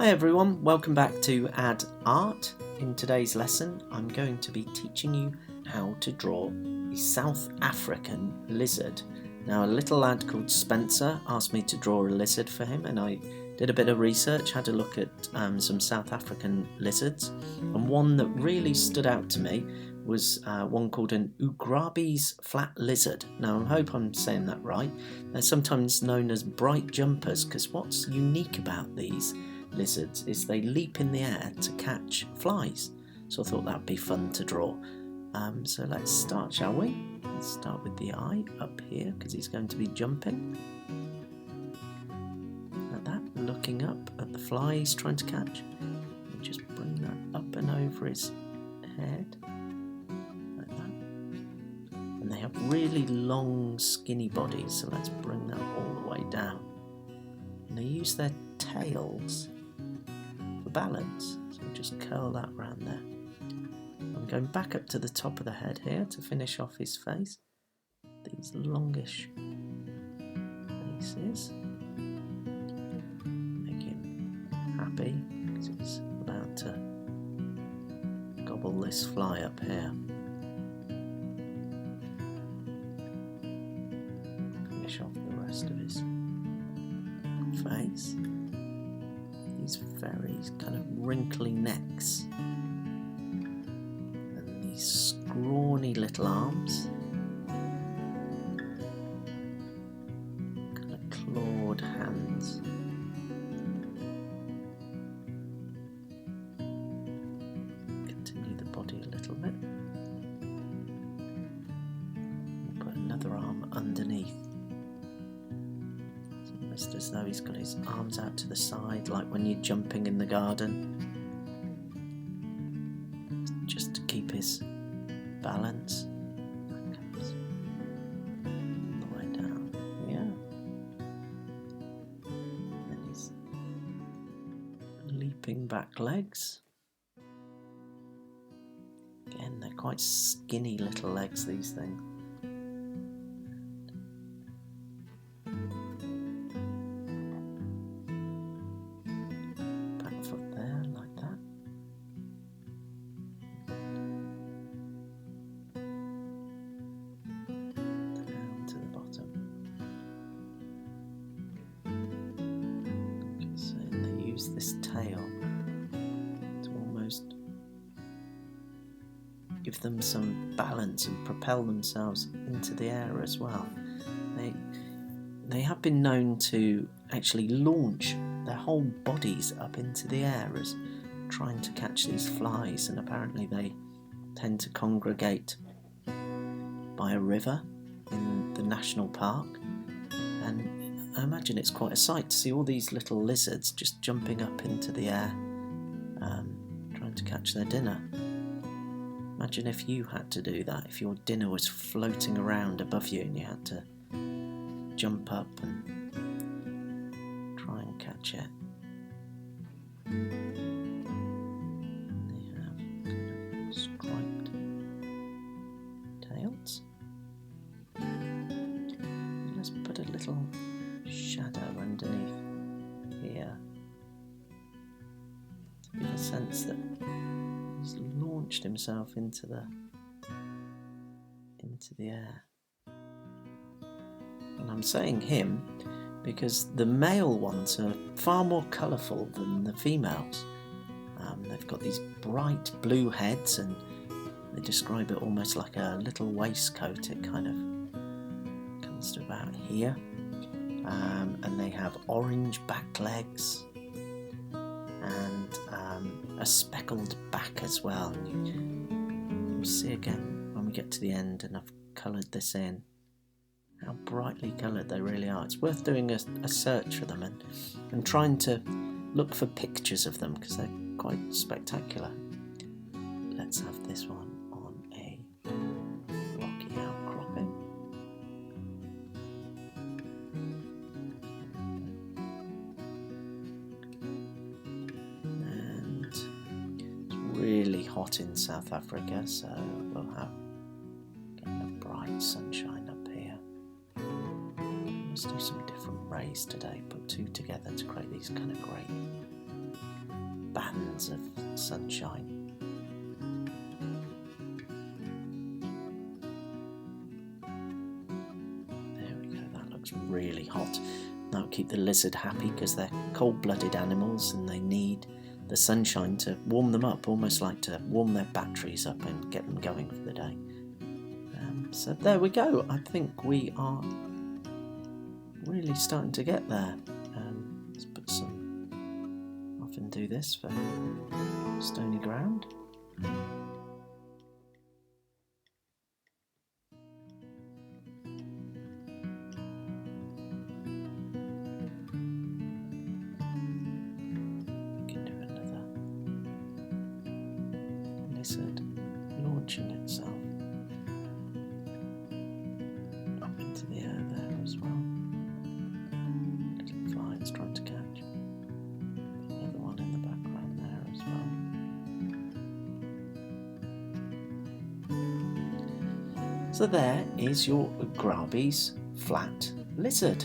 Hi everyone, welcome back to Add Art. In today's lesson I'm going to be teaching you how to draw a South African lizard. Now a little lad called Spencer asked me to draw a lizard for him, and I did a bit of research, had a look at some South African lizards, and one that really stood out to me was one called an Ugrabi's flat lizard. Now I hope I'm saying that right. They're sometimes known as bright jumpers because what's unique about these lizards is they leap in the air to catch flies. So I thought that'd be fun to draw. So let's start, shall we? Let's start with the eye up here because he's going to be jumping. Like that, looking up at the fly he's trying to catch. And just bring that up and over his head. Like that. And they have really long skinny bodies, so let's bring that all the way down. And they use their tails for balance, so just curl that round there. I'm going back up to the top of the head here to finish off his face. These longish faces. Make him happy because he's about to gobble this fly up here. Finish off the rest of his face. These very kind of wrinkly necks and these scrawny little arms, kind of clawed hands. Continue the body a little bit. We'll put another arm underneath. Almost as though he's got his arms out to the side, like when you're jumping in the garden, just to keep his balance. That comes all the way down here. And then his leaping back legs. Again, they're quite skinny little legs, these things. Use this tail to almost give them some balance and propel themselves into the air as well. They have been known to actually launch their whole bodies up into the air as trying to catch these flies, and apparently they tend to congregate by a river in the national park, and I imagine it's quite a sight to see all these little lizards just jumping up into the air, trying to catch their dinner. Imagine if you had to do that, if your dinner was floating around above you and you had to jump up and try and catch it. They have kind of striped tails. Let's put a little shadow underneath here to give a sense that he's launched himself into the air. And I'm saying him because the male ones are far more colourful than the females. They've got these bright blue heads, and they describe it almost like a little waistcoat. It kind of comes to about here. And they have orange back legs and a speckled back as well. And you see again when we get to the end, and I've coloured this in, how brightly coloured they really are. It's worth doing a search for them and trying to look for pictures of them because they're quite spectacular. Let's have this one on a rocky outcropping. And it's really hot in South Africa, so we'll have a bright sunshine up here. Let's do some different rays today, put two together to create these kind of great bands of sunshine. There we go, that looks really hot. That'll keep the lizard happy because they're cold-blooded animals and they need the sunshine to warm them up, almost like to warm their batteries up and get them going for the day. So there we go. I think we are really starting to get there. Let's put some, often do this for stony ground. Lizard launching itself up into the air there as well. Little fly it's trying to catch. The other one in the background there as well. So there is your Grabi's flat lizard.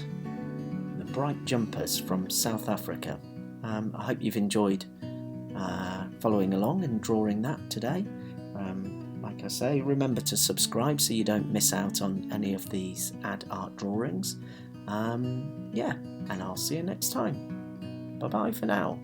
The bright jumpers from South Africa. I hope you've enjoyed following along and drawing that today. Like I say, remember to subscribe so you don't miss out on any of these ad art drawings. And I'll see you next time. Bye bye for now.